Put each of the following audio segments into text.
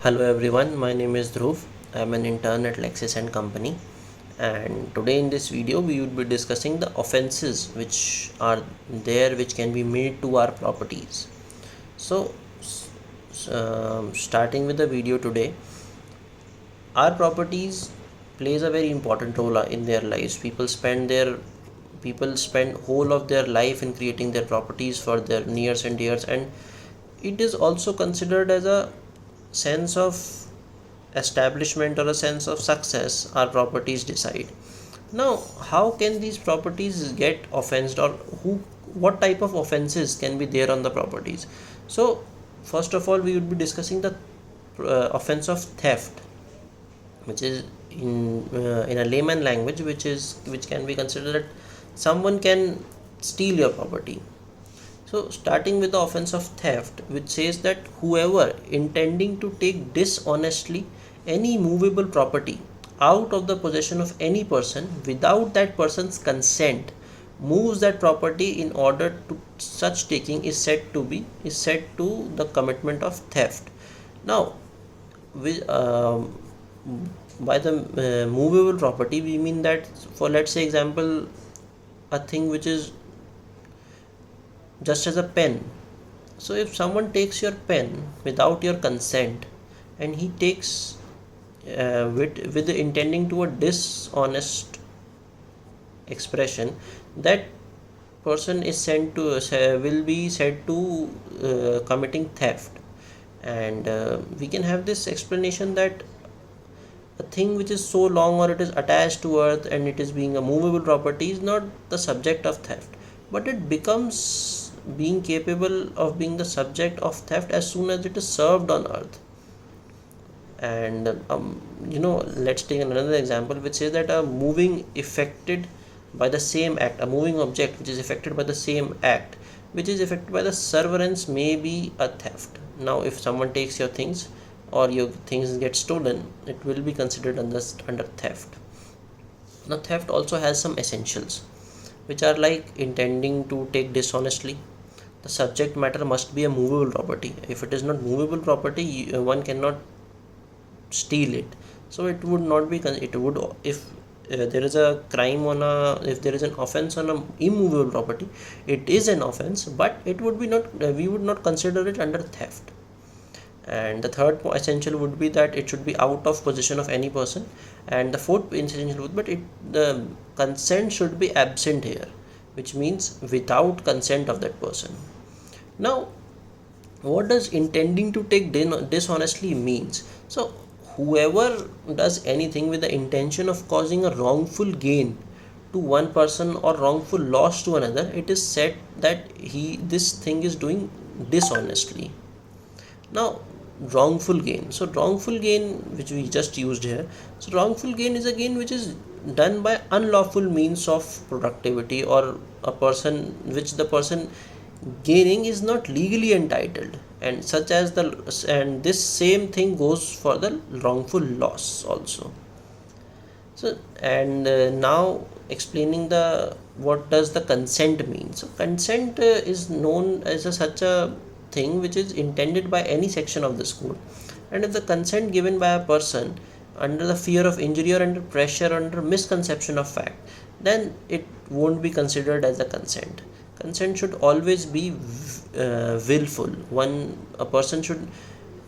Hello everyone, my name is Dhruv. I am an intern at Lexis and Company, and today in this video we would be discussing the offenses which are there which can be made to our properties. So starting with the video today, our properties plays a very important role in their lives. People spend whole of their life in creating their properties for their nears and dears, and it is also considered as a sense of establishment or a sense of success our properties decide. Now, how can these properties get offensed, or what type of offenses can be there on the properties? So first of all, we would be discussing the offense of theft, which is in a layman language, which can be considered that someone can steal your property. So, starting with the offense of theft, which says that whoever intending to take dishonestly any movable property out of the possession of any person without that person's consent moves that property in order to such taking is said to the commitment of theft. Now, we, by the movable property, we mean that, for let's say example, a thing which is just as a pen. So if someone takes your pen without your consent, and he takes with the intending to a dishonest expression, that person is sent to will be said to committing theft. And we can have this explanation that a thing which is so long or it is attached to earth and it is being a movable property is not the subject of theft, but it becomes being capable of being the subject of theft as soon as it is served on earth. And let's take another example which says that a moving affected by the same act, a moving object which is affected by the same act which is affected by the severance may be a theft. Now if someone takes your things or your things get stolen, it will be considered under theft. Now theft also has some essentials which are like intending to take dishonestly. The subject matter must be a movable property. If it is not movable property, one cannot steal it. So it would not be it would if there is a crime on a if there is an offense on a immovable property, it is an offense, but it would be not we would not consider it under theft. And the third essential would be that it should be out of possession of any person, and the fourth essential would be the consent should be absent here, which means without consent of that person. Now what does intending to take dishonestly means? So whoever does anything with the intention of causing a wrongful gain to one person or wrongful loss to another, it is said that this thing is doing dishonestly. Now wrongful gain, so wrongful gain which we just used here, so wrongful gain is a gain which is done by unlawful means of productivity, or a person which the person gaining is not legally entitled, and such as and this same thing goes for the wrongful loss also. So and now explaining the what does the consent mean. So consent is known as such a thing which is intended by any section of the school, and if the consent given by a person under the fear of injury or under pressure or under misconception of fact, then it won't be considered as a consent. Consent should always be willful. A person should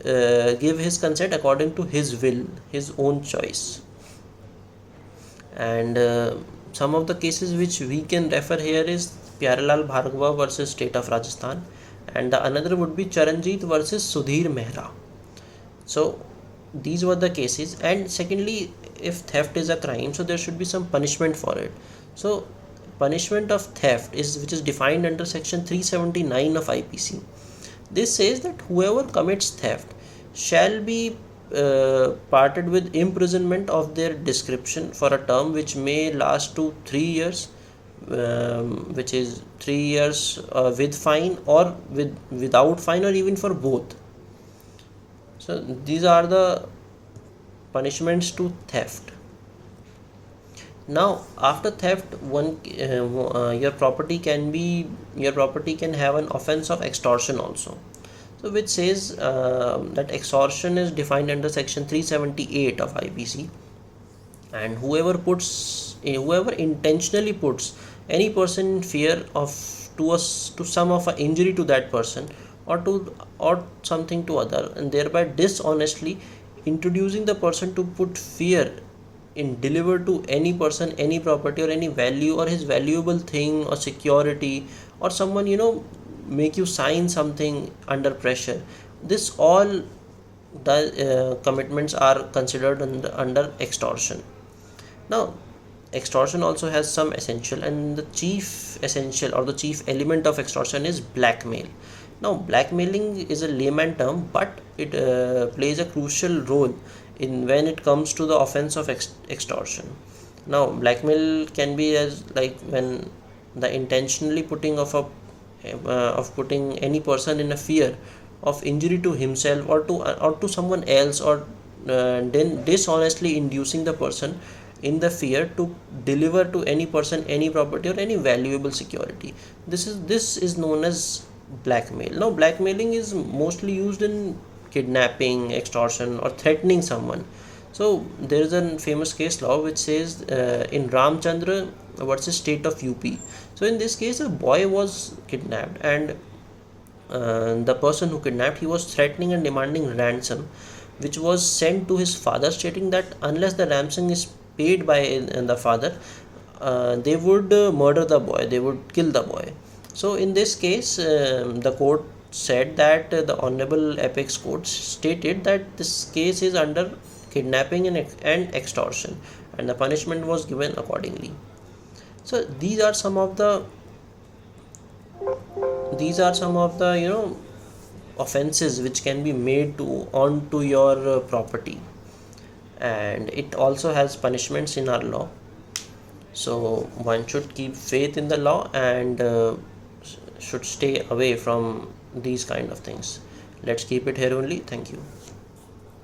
give his consent according to his will, his own choice. And some of the cases which we can refer here is Pyarelal Bhargava versus State of Rajasthan, and the another would be Charanjit versus Sudhir Mehra. So these were the cases. And secondly, if theft is a crime, so there should be some punishment for it. So punishment of theft which is defined under section 379 of IPC. This says that whoever commits theft shall be parted with imprisonment of their description for a term which may last to 3 years, which is 3 years with fine or without fine, or even for both. So these are the punishments to theft. Now after theft, your property can have an offense of extortion also. So which says that extortion is defined under section 378 of IPC, and whoever intentionally puts any person in fear of to some of a injury to that person, or something to other, and thereby dishonestly introducing the person to put fear in deliver to any person, any property, or any value, or his valuable thing or security, or someone, make you sign something under pressure. This all the commitments are considered under extortion. Now, extortion also has some essential, and the chief essential or the chief element of extortion is blackmail. Now, blackmailing is a layman term, but it plays a crucial role in when it comes to the offense of extortion. Now, blackmail can be as like when the intentionally putting any person in a fear of injury to himself or to someone else, or then dishonestly inducing the person in the fear to deliver to any person any property or any valuable security. This is known as blackmail. Now, blackmailing is mostly used in kidnapping, extortion, or threatening someone. So there is a famous case law which says in Ramchandra versus state of UP. So in this case, a boy was kidnapped, and the person who kidnapped, he was threatening and demanding ransom, which was sent to his father, stating that unless the ransom is paid by the father, they would murder the boy, they would kill the boy. So in this case, the court said that the Honorable Apex Court stated that this case is under kidnapping and extortion, and the punishment was given accordingly. So these are some of the offenses which can be made to onto your property, and it also has punishments in our law. So one should keep faith in the law, and should stay away from these kind of things. Let's keep it here only. Thank you.